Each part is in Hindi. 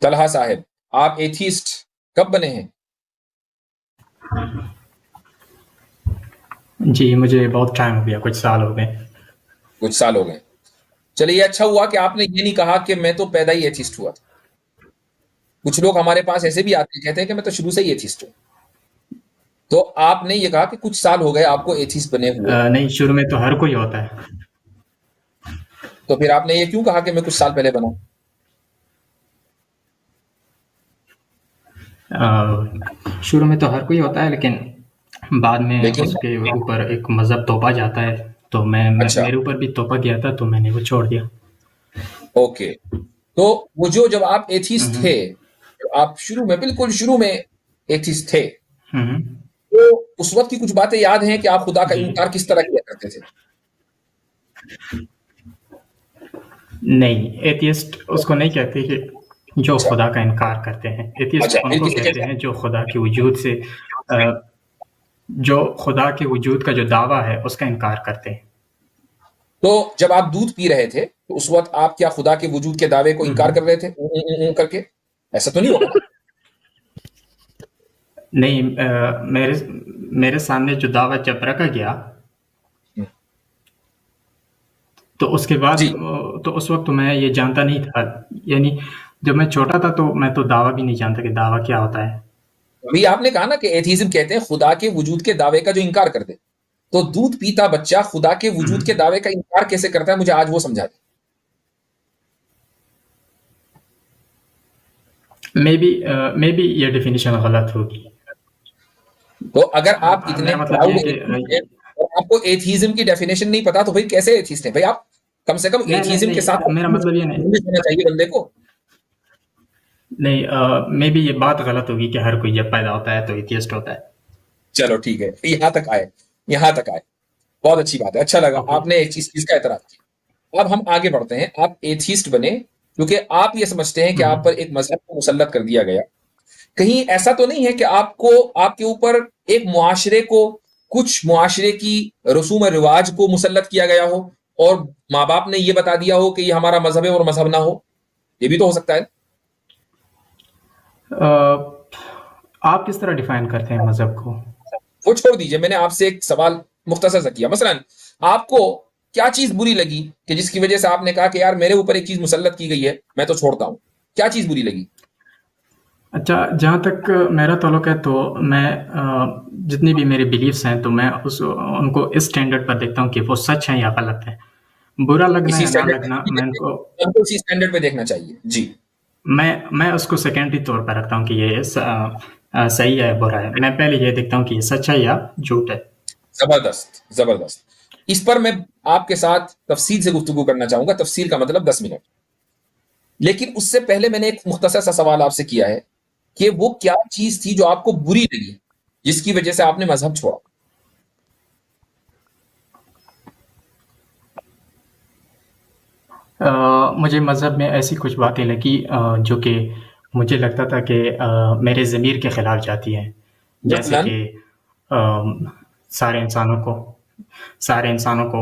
तलहा साहब, आप एथिस्ट कब बने हैं? जी, मुझे बहुत टाइम हो गया, कुछ साल हो गए। कुछ साल हो गए। चलिए, ये अच्छा हुआ कि आपने ये नहीं कहा कि मैं तो पैदा ही एथिस्ट हुआ था। कुछ लोग हमारे पास ऐसे भी आते हैं, कहते हैं कि मैं तो शुरू से ही एथिस्ट हूँ। तो आपने ये कहा कि कुछ साल हो गए आपको एथिस्ट बने हुए। नहीं, शुरू में तो हर कोई होता है। तो फिर आपने ये क्यों कहा कि मैं कुछ साल पहले बना? शुरू में तो हर कोई होता है, लेकिन बाद में लेकिन उसके ऊपर एक मज़हब तोपा जाता है। तो मैं अच्छा, मेरे ऊपर भी तोपा गया था, तो मैंने वो छोड़ दिया। ओके। तो वो जो जब आप एथिस्ट थे, हम्म। तो आप शुरू में, बिल्कुल शुरू में एथिस्ट थे, हम्म। तो उस वक्त की कुछ बातें याद हैं कि आप खुदा का जी। इनकार किस तरह किया करते थे? नहीं, एथियस्ट उसको नहीं कहते कि जो अच्छा, खुदा का इनकार करते हैं। एथियस्ट अच्छा, फिर उनको किसे कहते कहते हैं? हैं जो खुदा के वजूद से अ, जो खुदा के वजूद का जो दावा है उसका इनकार करते हैं। तो जब आप दूध पी रहे थे, तो उस वक्त आप क्या खुदा के वजूद के दावे को इनकार कर हम्म। रहे थे करके? ऐसा तो नहीं होगा ना? नहीं, मेरे मेरे सामने जो दावा जब रखा गया, तो उसके बाद जी। तो उस वक्त तो मैं ये जानता नहीं था। यानी जब मैं छोटा था तो मैं तो दावा भी नहीं जानता कि दावा क्या होता है। अभी आपने कहा ना कि एथीज्म कहते हैं खुदा के वजूद के दावे का जो इनकार कर दे। तो दूध पीता बच्चा खुदा के वजूद के दावे का इनकार कैसे करता है, मुझे आज वो समझा दे। मे बी ये डेफिनेशन गलत होगी। तो अगर आप इतने मेरा मतलब ये प्राउड है कि एथीस्ट हैं और आपको एथीज्म की डेफिनेशन नहीं पता, तो भाई कैसे एथीस्ट हैं भाई आप? कम से कम नहीं, नहीं, एथीज्म के साथ नहीं, मेरा मतलब ये नहीं। होना चाहिए बंदे को। नहीं, मे बी ये बात गलत होगी कि हर कोई जब पैदा होता है तो एथियस्ट होता है। चलो ठीक है, यहां तक आए, यहां तक आए। बहुत अच्छी बात है, अच्छा लगा ओके। आपने एक चीज का एतराफ किया। अब हम आगे बढ़ते हैं। आप एथीस्ट बने क्योंकि आप ये समझते हैं कि आप पर एक मजहब को मुसल्लत कर दिया गया। कहीं ऐसा तो नहीं है कि आपको, आपके ऊपर एक मुआशरे को, कुछ मुआशरे की रसूम रिवाज को मुसल्लत किया गया हो, और माँ बाप ने ये बता दिया हो कि ये हमारा मजहब है और मजहब ना हो? ये भी तो हो सकता है। आप किस तरह डिफाइन करते हैं मज़हब को? वो छोड़ दीजिए, मैंने आपसे एक सवाल मुख्तसर सा किया। मसलन आपको क्या चीज बुरी लगी कि जिसकी वजह से आपने कहा कि यार मेरे ऊपर एक चीज मुसल्लत की गई है, मैं तो छोड़ता हूं? क्या चीज बुरी लगी? अच्छा, जहाँ तक मेरा ताल्लुक है तो मैं जितनी भी मेरे बिलीफ्स हैं तो मैं उस उनको इस स्टैंडर्ड पर देखता हूँ कि वो सच है या गलत है। बुरा लगना इसी या ना स्टैंडर्ड लगना मैं उनको हमको इसी स्टैंडर्ड पे देखना चाहिए जी। मैं उसको सेकेंडरी तौर पर रखता हूँ कि ये सही है बुरा है। मैं पहले ये देखता हूँ कि ये सच है या झूठ है। जबरदस्त, जबरदस्त। इस पर मैं आपके साथ तफसील से गुफ्तगू करना चाहूंगा। तफसील का मतलब 10 मिनट। लेकिन उससे पहले मैंने एक मुख्तसर सा सवाल आपसे किया है कि वो क्या चीज थी जो आपको बुरी लगी, जिसकी वजह से आपने मजहब छोड़ा? मुझे मज़हब में ऐसी कुछ बातें लगी जो कि मुझे लगता था कि मेरे ज़मीर के खिलाफ जाती हैं। जैसे मसलन। कि अम, सारे इंसानों को सारे इंसानों को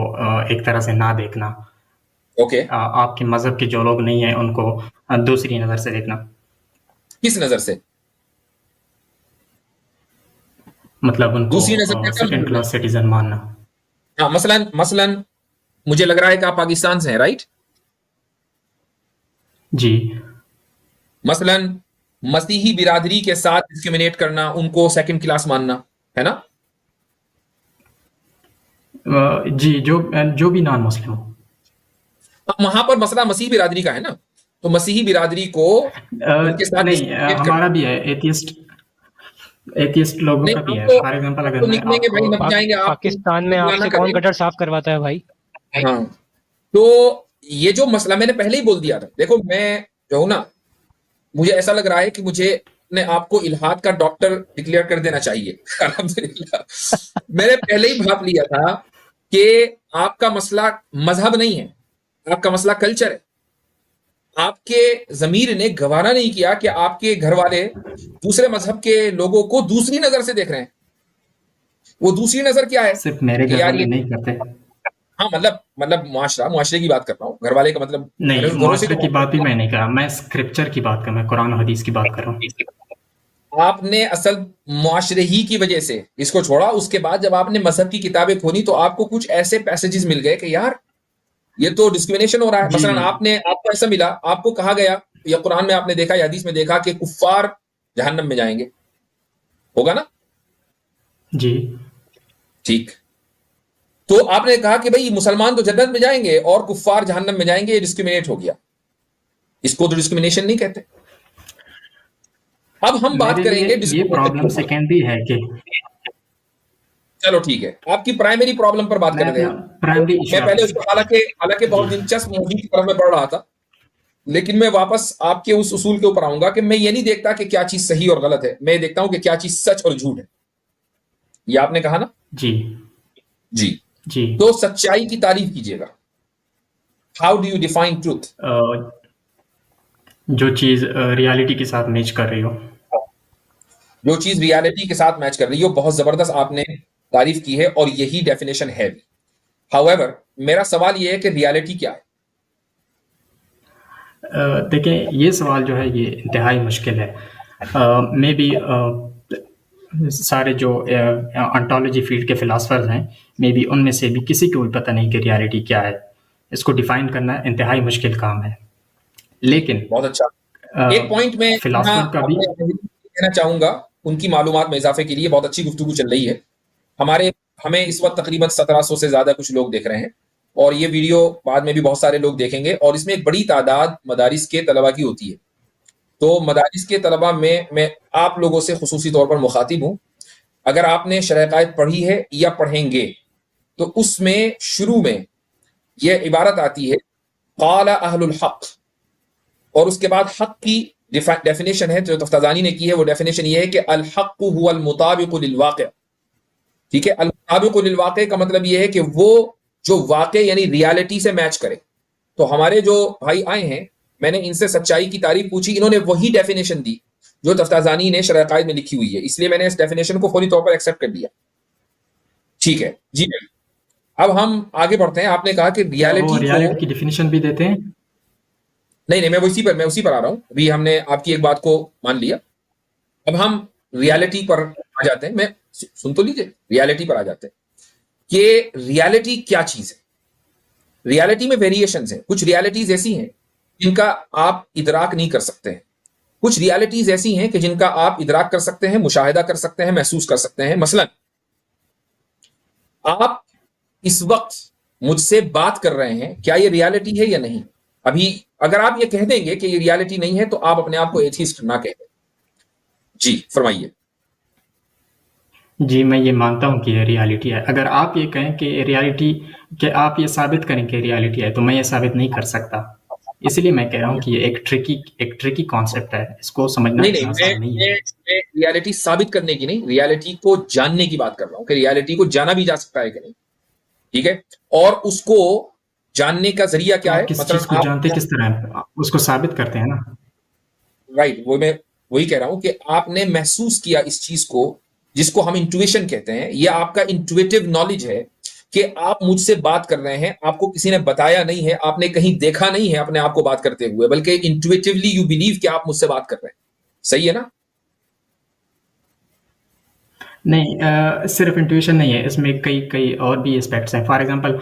एक तरह से ना देखना। ओके। आपके मज़हब के जो लोग नहीं हैं उनको दूसरी नज़र से देखना। किस नजर से? मतलब उनको दूसरी नजर से क्या सेकंड मतलब है? क्लास सिटीज़न मानना। हाँ, मसलन मसलन मुझे लग रहा है कि आप पाकिस्तान से हैं, राइट? जी। मसलन मसीही बिरादरी के साथ डिस्क्रिमिनेट करना, उनको सेकंड क्लास मानना, है ना? जी, जो भी नॉन मुस्लिम हो। अब वहां पर मसला मसीही बिरादरी का है ना, तो मसीही बिरादरी को उनके साथ नहीं, डिस्क्रिमिनेट करना। हमारा भी है एथियस्ट। एथियस्ट लोगों नहीं, का भी आप है। तो फॉर एग्जांपल आप अगर तो मैं निकलेंगे आपको भाई, लग जाएंगे आपको, पाकिस्तान में बुलाना आपसे कौन करेंगे। गटर साफ करवाता है भाई? हाँ, तो ये जो मसला मैंने पहले ही बोल दिया था। देखो, मैं जो हूं ना, मुझे ऐसा लग रहा है कि मुझे अपने आप को इल्हाद का डॉक्टर डिक्लेयर कर देना चाहिए। अल्हम्दुलिल्लाह, मैंने पहले ही भाप लिया था कि आपका मसला मजहब नहीं है, आपका मसला कल्चर है। आपके जमीर ने गवारा नहीं किया कि आपके घर वाले दूसरे मजहब के लोगों को दूसरी नजर से देख रहे हैं। वो दूसरी नजर क्या है सिर्फ मेरे कि घर यार वाले ये, नहीं करते। हाँ, मतलब मुआशरे की बात कर रहा हूँ, घर वाले का मतलब नहीं, घरों से मुआशरे तो की बात भी मैं नहीं कर रहा, मैं स्क्रिप्चर की बात कर, मैं कुरान और हदीस की बात कर रहा हूँ। आपने असल मुआशरे ही की वजह से इसको छोड़ा, उसके बाद जब आपने मजहब की किताबें खोली तो आपको कुछ ऐसे पैसेजेस मिल गए कि यार ये तो डिस्क्रिमिनेशन हो रहा है। जी, मसलन आपको ऐसा मिला, आपको कहा गया या कुरान में आपने देखा या हदीस में देखा कि कुफ्फार जहन्नम में जाएंगे, होगा ना? जी। ठीक। तो आपने कहा कि भाई मुसलमान तो जन्नत में जाएंगे और कुफ्फार जहन्नम में जाएंगे, ये डिस्क्रिमिनेट हो गया। इसको तो डिस्क्रिमिनेशन नहीं कहते। अब हम बात मेरे लिए करेंगे ये डिस्क्रिमिनेशन के प्रॉब्लम ऊपर। सेकेंडरी है कि चलो ठीक है, आपकी प्राइमरी प्रॉब्लम पर बात मैं करते अपना हैं। प्राइमरी मैं इशू पहले आप उसको हालांकि हालांकि जी, बहुत दिलचस्प मौजूद की तरफ मैं पढ़ रहा था, लेकिन मैं वापस आपके उस उसूल के ऊपर आऊंगा कि मैं ये नहीं देखता कि क्या चीज सही और गलत है, मैं देखता हूं कि क्या चीज सच और झूठ है। ये आपने कहा ना? जी, जी। जी। तो सच्चाई की तारीफ कीजिएगा। How do you define truth? Uh, जो चीज़ रियलिटी के साथ मैच कर रही हो। जो चीज रियलिटी के साथ मैच कर रही हो, बहुत जबरदस्त आपने तारीफ की है और यही डेफिनेशन है भी। हाउएवर, मेरा सवाल यह है कि रियलिटी क्या है? देखें, ये सवाल जो है ये इंतहाई मुश्किल है। मे बी सारे जो ऑन्टोलॉजी फील्ड के फिलासफर्स हैं, मे बी उनमें से भी किसी को भी पता नहीं कि रियलिटी क्या है। इसको डिफाइन करना इंतहाई मुश्किल काम है। ठीक है, लेकिन बहुत अच्छा। एक पॉइंट में यहाँ फिलासफर का भी अपने कहना चाहूंगा, उनकी मालूमात में इजाफे के लिए। बहुत अच्छी गुफ्तगू चल रही है। हमारे हमें इस वक्त तकरीबन 1700 से ज्यादा कुछ लोग देख रहे हैं, और ये वीडियो बाद में भी बहुत सारे लोग देखेंगे, और इसमें एक बड़ी तादाद मदारिस के तलबा की होती है। तो मदारिस के तलबा में मैं आप लोगों से खुसूसी तौर पर मुखातिब हूँ। अगर आपने शरह कायद पढ़ी है या पढ़ेंगे, तो उसमें शुरू में यह इबारत आती है, क़ाला अहलुल हक़, और उसके बाद हक की डेफिनेशन है जो तफ्ताजानी ने की है। वो डेफिनेशन ये है कि अल हक़्क़ु हुवल मुताबिक़ु लिल वाक़िअ। ठीक है, अल मुताबिक़ु लिल वाक़िअ का मतलब ये है कि वो जो वाक़े यानी रियलिटी से मैच करे। तो हमारे जो भाई आए हैं, मैंने इनसे सच्चाई की तारीफ पूछी, इन्होंने वही डेफिनेशन दी जो तफ्ताजानी ने शरह कायद में लिखी हुई है, इसलिए मैंने इस डेफिनेशन को फौरी तौर पर एक्सेप्ट कर लिया। ठीक है जी। अब हम आगे बढ़ते हैं। आपने कहा कि क्या वो रियलिटी को, रियलिटी की डेफिनेशन भी देते हैं? नहीं नहीं, मैं उसी पर आ रहा हूं। अभी हमने आपकी एक बात को मान लिया, अब हम रियलिटी पर आ जाते हैं। मैं सुन तो लीजिए, रियलिटी पर आ जाते हैं कि रियलिटी क्या चीज है। रियलिटी में वेरिएशंस हैं। कुछ रियलिटीज ऐसी हैं जिनका आप इदराक नहीं कर सकते हैं, कुछ रियलिटीज ऐसी हैं कि जिनका आप इदराक कर सकते हैं, मुशाहिदा कर सकते हैं, महसूस कर सकते हैं। मसलन आप इस वक्त मुझसे बात कर रहे हैं, क्या ये रियलिटी है या नहीं? अभी अगर आप ये कह देंगे कि ये रियलिटी नहीं है, तो आप अपने आप को एथिस्ट ना कहें। जी फरमाइए। जी, मैं ये मानता हूँ कि ये रियलिटी है। अगर आप ये कहें कि रियलिटी, कि आप ये साबित करें कि रियलिटी है, तो मैं ये साबित नहीं कर सकता। इसलिए मैं कह रहा हूँ कि ये एक ट्रिकी कॉन्सेप्ट है। इसको समझना नहीं नहीं, इतना मैं आसान नहीं है। मैं मैं रियलिटी साबित करने की नहीं, रियलिटी को जानने की बात कर रहा हूं कि रियलिटी को जाना भी जा सकता है कि नहीं। ठीक है, और उसको जानने का जरिया तो क्या आप है? किस मसलन चीज़ को आप, जानते किस तरह हैं? उसको साबित करते हैं ना। राइट, वो मैं वही कह रहा हूं कि आपने महसूस किया इस चीज को, जिसको हम इंट्यूशन कहते हैं। ये आपका इंट्यूटिव नॉलेज है कि आप मुझसे बात कर रहे हैं, आपको किसी ने बताया नहीं है, आपने कहीं देखा नहीं है अपने आप को बात करते हुए, बल्कि इंट्यूटिवली यू बिलीव कि आप मुझसे बात कर रहे हैं। सही है ना? नहीं, सिर्फ इंट्यूशन नहीं है, इसमें कई कई और भी एस्पेक्ट्स हैं। फॉर एग्जांपल,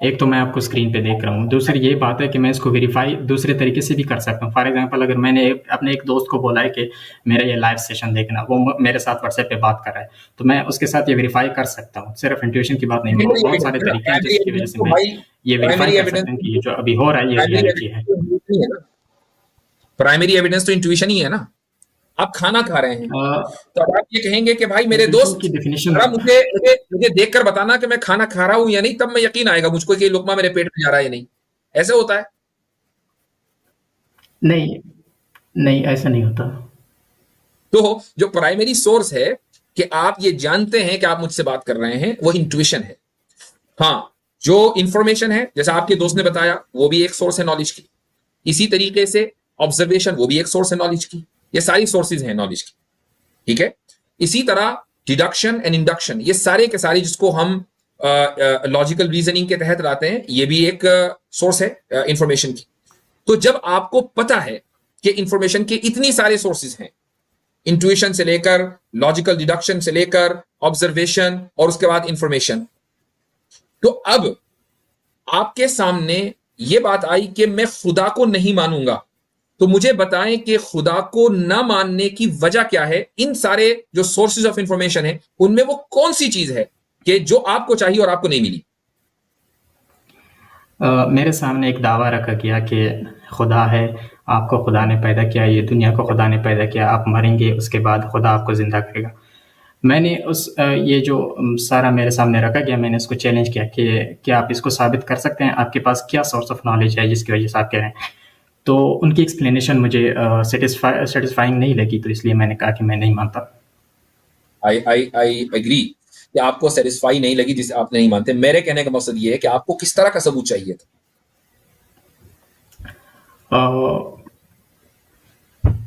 एक तो मैं आपको स्क्रीन पे देख रहा हूँ, दूसरी ये बात है कि मैं इसको वेरीफाई दूसरे तरीके से भी कर सकता हूँ। फॉर एग्जांपल, अगर मैंने अपने एक दोस्त को बोला है कि मेरा ये लाइव सेशन देखना, वो मेरे साथ व्हाट्सएप पे बात कर रहा है, तो मैं उसके साथ ये वेरीफाई कर सकता हूँ। सिर्फ इंट्यूशन की बात नहीं, प्राइमरी बहुत सारे एविडेंस है ना, तरीके हैं प्राइमरी जिसकी वजह एविडेंस से तो मैं भाई, ये वेरीफाई प्राइमरी कर सकता हूँ एविडेंस, कि ये जो अभी हो रहा है ये प्राइमरी रियलिटी है। एविडेंस तो इंट्यूशन ही है ना। प्राइमरी एविडेंस तो इंट्यूशन ही है ना। आप खाना खा रहे हैं, तो अब आप ये कहेंगे कि भाई मेरे इंट्यूशन की दोस्त, डेफिनेशन, जरा मुझे मुझे मुझे देखकर बताना कि मैं खाना खा रहा हूं या नहीं, तब मैं यकीन आएगा मुझको कि ये लुकमा मेरे पेट में जा रहा है या नहीं। ऐसे होता है। नहीं, नहीं ऐसा नहीं होता। तो जो प्राइमरी सोर्स है कि आप ये जानते हैं कि आप मुझसे बात कर रहे हैं, वो इंट्यूशन है। हाँ, जो इंफॉर्मेशन है, जैसा आपके दोस्त ने बताया, वो भी एक सोर्स है नॉलेज की। इसी तरीके से ऑब्जर्वेशन, वो भी एक सोर्स है नॉलेज की। ये सारी सोर्सेज हैं नॉलेज की। ठीक है, इसी तरह डिडक्शन एंड इंडक्शन, ये सारे के सारे जिसको हम लॉजिकल रीजनिंग के तहत लाते हैं, ये भी एक सोर्स है इंफॉर्मेशन की। तो जब आपको पता है कि इंफॉर्मेशन के इतनी सारे सोर्सेज हैं, इंट्यूशन से लेकर लॉजिकल डिडक्शन से लेकर ऑब्जर्वेशन और उसके बाद इंफॉर्मेशन, तो अब आपके सामने ये बात आई कि मैं खुदा को नहीं मानूंगा, तो मुझे बताएं कि खुदा को ना मानने की वजह क्या है। इन सारे जो सोर्सेज ऑफ इंफॉर्मेशन है उनमें वो कौन सी चीज है कि जो आपको चाहिए और आपको नहीं मिली? मेरे सामने एक दावा रखा गया कि खुदा है, आपको खुदा ने पैदा किया, ये दुनिया को खुदा ने पैदा किया, आप मरेंगे उसके बाद खुदा आपको जिंदा करेगा। मैंने ये जो सारा मेरे सामने रखा गया, मैंने उसको चैलेंज किया कि क्या आप इसको साबित कर सकते हैं, आपके पास क्या सोर्स ऑफ नॉलेज है जिसकी वजह से आप कह रहे हैं। तो उनकी एक्सप्लेनेशन मुझे सेटिस्फाइंग नहीं लगी, तो इसलिए मैंने कहा कि मैं नहीं मानता। आई एग्री कि आपको सेटिस्फाई नहीं लगी जिसे आप नहीं मानते। मेरे कहने का मकसद ये है कि आपको किस तरह का सबूत चाहिए था।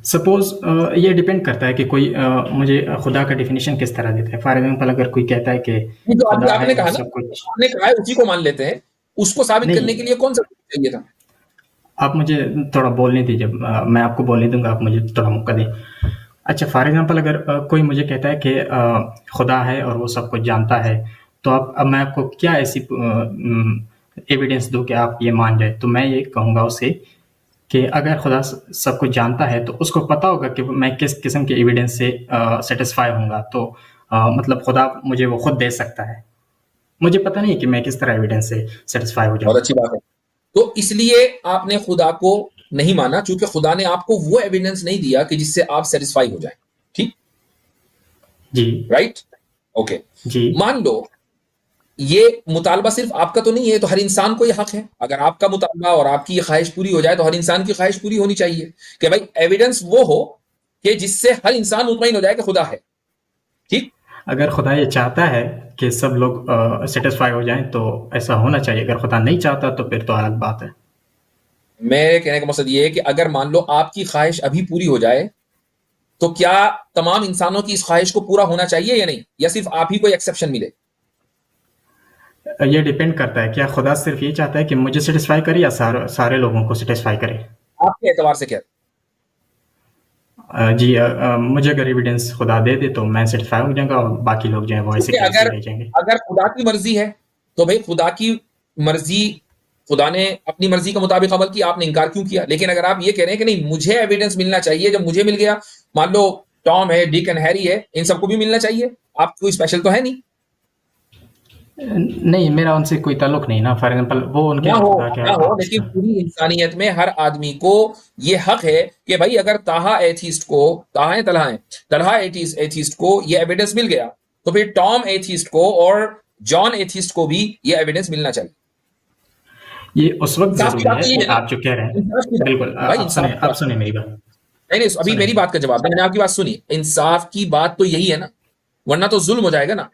सपोज ये डिपेंड करता है कि कोई मुझे खुदा का डेफिनेशन किस तरह देता है। फॉर एग्जांपल अगर कोई कहता है कि जो खुदा है आपने और कहा ना, सब कुछ, आपने कहा है उसी को मान लेते हैं, उसको साबित करने के नहीं, लिए कौन सा सबूत चाहिए था? आप मुझे थोड़ा बोलने दीजिए, मैं आपको बोलने दूंगा, आप मुझे थोड़ा मौका दें। अच्छा, फॉर एग्जांपल अगर कोई मुझे कहता है कि खुदा है और वो सब कुछ जानता है, तो अब मैं आपको क्या ऐसी एविडेंस दूं कि आप ये मान जाए। तो मैं ये कहूँगा उसे कि अगर खुदा सब कुछ जानता है तो उसको पता होगा कि मैं किस किस्म के एविडेंस से सेटिस्फाई होऊंगा। तो मतलब खुदा मुझे वो खुद दे सकता है, मुझे पता नहीं कि मैं किस तरह एविडेंस से सेटिस्फाई हो बहुत जाऊं। अच्छी बात है। तो इसलिए आपने खुदा को नहीं माना क्योंकि खुदा ने आपको वो एविडेंस नहीं दिया कि जिससे आप सेटिस्फाई हो जाएं। ठीक, जी राइट, ओके। जी। मान लो ये मुतालबा सिर्फ आपका तो नहीं है, तो हर इंसान को ये हक है। अगर आपका मुतालबा और आपकी ये ख्वाहिश पूरी हो जाए तो हर इंसान की ख्वाहिश पूरी होनी चाहिए कि भाई एविडेंस वो हो कि जिससे हर इंसान मुतमईन हो जाए कि खुदा है। ठीक, अगर खुदा ये चाहता है कि सब लोग सेटिस्फाई हो जाएं तो ऐसा होना चाहिए। अगर खुदा नहीं चाहता तो फिर तो अलग बात है। मेरे कहने का मकसद ये है कि अगर मान लो आपकी ख्वाहिश अभी पूरी हो जाए तो क्या तमाम इंसानों की इस ख्वाहिश को पूरा होना चाहिए या नहीं, या सिर्फ आप ही को एक्सेप्शन मिले? ये डिपेंड करता है, क्या खुदा सिर्फ ये चाहता है कि मुझे सेटिस्फाई करे या सारे लोगों को सेटिस्फाई करे। आपके एतबार से क्या? जी, मुझे अगर एविडेंस खुदा दे दे तो मैं सेटिस्फाई हो जाऊंगा और बाकी लोग जो है वो ऐसे क्योंकि के ऐसे अगर ही रह जाएंगे। अगर खुदा की मर्जी है तो भाई खुदा की मर्जी, खुदा ने अपनी मर्जी के मुताबिक अमल किया, आपने इनकार क्यों किया? लेकिन अगर आप ये कह रहे हैं कि नहीं मुझे एविडेंस मिलना चाहिए, जब मुझे मिल गया, मान लो टॉम है, डिक एंड हैरी है, इन सबको भी मिलना चाहिए, आप कोई स्पेशल तो है नहीं। नहीं, मेरा उनसे कोई ताल्लुक नहीं ना। फॉर एग्जांपल वो उनके ना हैं, हो खुदा के ना हो, आप लेकिन इसका। पूरी इंसानियत में हर आदमी को ये हक है कि भाई अगर ताहा एथीस्ट को, ताहा है तलहा है, तलहा एथीस्ट को ये एविडेंस मिल गया तो फिर टॉम एथीस्ट को और जॉन एथीस्ट को भी ये एविडेंस मिलना चाहिए। ये उस वक्त इंसाफ की जरूरी बात है तो ये कि है ना, आप जो कह रहे इंसाफ की हैं, बात, बिल्कुल। भाई आप इंसाफ सुने, की आप बात। सुने मेरी बात, नहीं नहीं, अभी सुने। मेरी बात का जवाब है, मैंने आपकी बात सुनी। इंसाफ की बात तो यही है ना, वरना तो जुल्म हो जाएगा ना,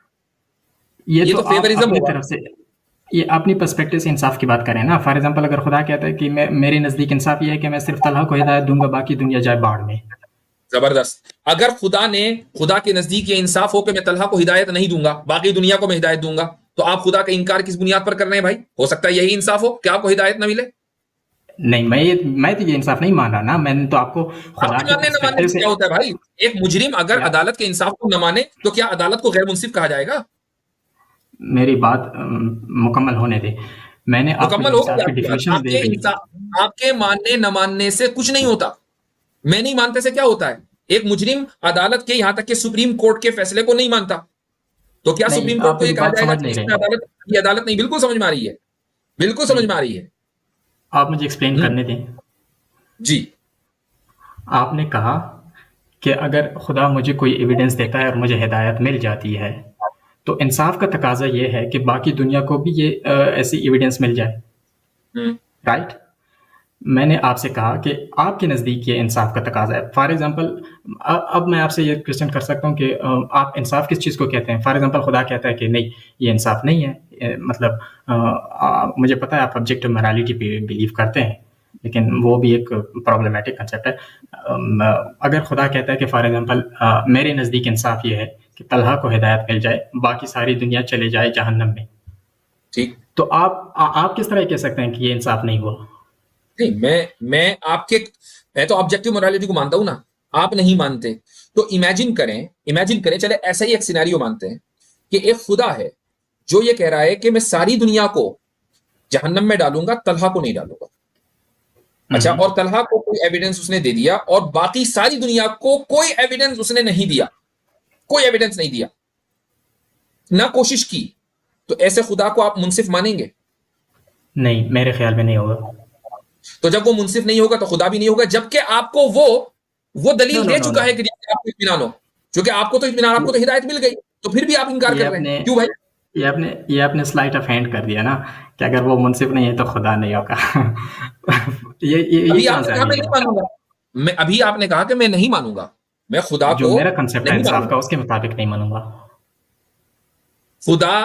ये ये तो तो आप फेवरिज्म अपनी होगा। तरफ से, ये अपनी पर्सपेक्टिव से इंसाफ की बात करें ना। फॉर एग्जांपल अगर खुदा कहता है कि मैं, मेरे नज़दीक इंसाफ ये है कि मैं सिर्फ तलहा को हिदायत दूंगा, बाकी दुनिया जाए बाढ़ में। जबरदस्त। अगर खुदा के नजदीक ये इंसाफ हो कि मैं तलहा को हिदायत नहीं दूंगा, बाकी दुनिया को मैं हिदायत दूंगा, तो आप खुदा का इनकार किस बुनियाद पर कर रहे हैं भाई? हो सकता है यही इंसाफ हो कि आपको हिदायत ना मिले। नहीं, मैं तो ये इंसाफ नहीं मान रहा ना। मैंने तो आपको खुदा आपके की मानने न मानने पर्सपेक्टिव से से, क्या होता है भाई? एक मुजरिम अगर या अदालत के इंसाफ को न माने तो क्या अदालत को गैर मुंसिफ कहा जाएगा? मेरी बात मुकम्मल होने दे। मैंने आपको जो मुकम्मल हो गई इंसाफ की आपकी बात। डेफिनेशन दे दी। आपके मानने न मानने से कुछ नहीं होता। मैं नहीं मानते से क्या होता है? एक मुजरिम अदालत के, यहां तक कि सुप्रीम कोर्ट के फैसले को नहीं मानता, तो क्या नहीं, सुप्रीम कोर्ट आप को यह मेरी कहा बात जाएगा समझ कि नहीं इसमें रहे। अदालत, ये अदालत नहीं? बिल्कुल समझ में आ रही है, बिल्कुल समझ नहीं, में आ रही है। आप मुझे एक्सप्लेन हम्म, करने दें। जी। आपने कहा कि अगर खुदा मुझे कोई एविडेंस देता है और मुझे हिदायत मिल जाती है, तो इंसाफ का तकाजा ये है कि बाकी दुनिया को भी ये ऐसी एविडेंस मिल जाए। हम्म, राइट? मैंने आपसे कहा कि आपके नज़दीक ये इंसाफ का तकाजा है। फॉर एग्जांपल, अब मैं आपसे ये क्वेश्चन कर सकता हूँ कि आप इंसाफ किस चीज़ को कहते हैं। फॉर एग्जांपल खुदा कहता है कि नहीं, ये इंसाफ नहीं है। मतलब मुझे पता है आप ऑब्जेक्टिव मोरालिटी पे बिलीव करते हैं, लेकिन वो भी एक प्रॉब्लमेटिक कंसेप्ट है। अगर खुदा कहता है कि फॉर एग्जांपल मेरे नज़दीक इंसाफ ये है कि तलहा को हिदायत मिल जाए, बाकी सारी दुनिया चले जाए जहन्नम में, ठीक। तो आप किस तरह कह सकते हैं कि ये इंसाफ नहीं हुआ? नहीं, मैं तो ऑब्जेक्टिव मोरालिटी को मानता हूं ना, आप नहीं मानते। तो इमेजिन करें, चले ऐसा ही एक सिनेरियो मानते हैं कि एक खुदा है जो ये कह रहा है कि मैं सारी दुनिया को जहन्नम में डालूंगा, तलहा को नहीं डालूंगा। अच्छा, हम्म। और तलहा को कोई एविडेंस उसने दे दिया और बाकी सारी दुनिया को कोई एविडेंस उसने नहीं दिया, कोई एविडेंस नहीं दिया, ना कोशिश की। तो ऐसे खुदा को आप मुनसिफ मानेंगे? नहीं, मेरे ख्याल में नहीं होगा। तो जब वो मुनसिफ नहीं होगा तो खुदा भी नहीं होगा, जबकि आपको वो नो, दलील नो, दे नो, चुका नो। है कि जिससे आपको इत्मीनान हो। क्योंकि आपको तो इत्मीनान, आपको तो हिदायत मिल गई, तो फिर भी आप इंकार ये कर रहे हैं, आपने क्यों भाई? ये आपने स्लाइट ऑफ हैंड कर दिया ना, कि अगर वो मुनसिफ नहीं है तो खुदा नहीं होगा। ये अभी कहाँ आपने से आ कहा मैं गई नहीं बात? मानूंगा। अभी आपने कहा कि मैं नहीं मानूंगा, मैं खुदा जो को मेरा कंसेप्ट है नहीं इंसाफ का, मानूंगा। उसके मुताबिक नहीं मानूंगा। खुदा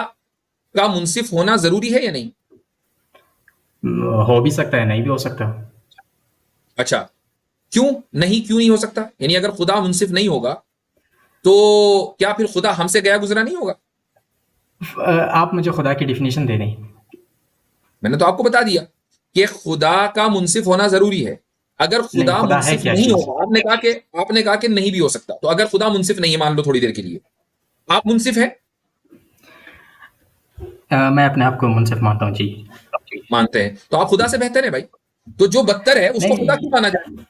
का मुनसिफ होना जरूरी है या नहीं? हो भी सकता है, नहीं भी हो सकता। अच्छा, क्यों क्यों नहीं हो सकता? यानी अगर खुदा मुनसिफ नहीं होगा तो क्या फिर खुदा हमसे गया गुजरा नहीं होगा? आप मुझे खुदा की डिफिनेशन दे दें। मैंने तो आपको बता दिया कि खुदा का मुनसिफ होना जरूरी है। अगर नहीं, खुदा खुदा है मुनसिफ क्या नहीं चीज़? होगा, आपने कहा कि नहीं भी हो सकता, तो अगर खुदा मुनसिफ नहीं है, मान लो थोड़ी देर के लिए आप मुनसिफ है, मैं अपने आप को मुनसिफ मानता हूँ जी। मानते हैं, तो आप खुदा से बेहतर है भाई। तो जो बदतर है उसको खुदा क्यों नहीं, माना जाए?